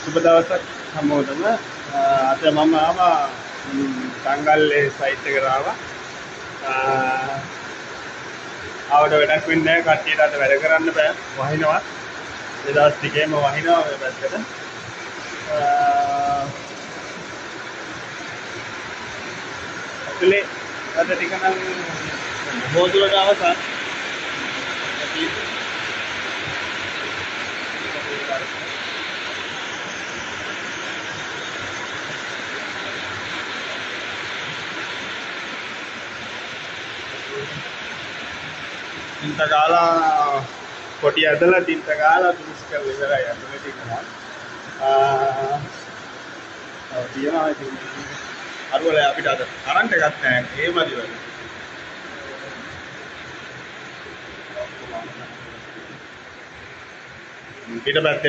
සුබ දවසක් හැමෝටම. අද මම ආවා තංගල්ලේ සයිට් එකට ආවා. ආවට වැඩක් වෙන්නේ නැහැ. කට්ටියට අද වැඩ කරන්න බෑ. වහිනවා. ඒ දවස් ටිකේම වහිනවා මේ පැත්තට. ඇතුලේ අද ටික නම් බෝදුලට අවසන්. tinta gala කොටි ඇදලා tinta gala තුනිස් කරලා ඉවරයි අතන තියෙනවා. තියනවා ඉතින් අරවල අපිට අද කරන්ට් එකක් නැහැ. ඒමදි වල. පිටපැත්තේ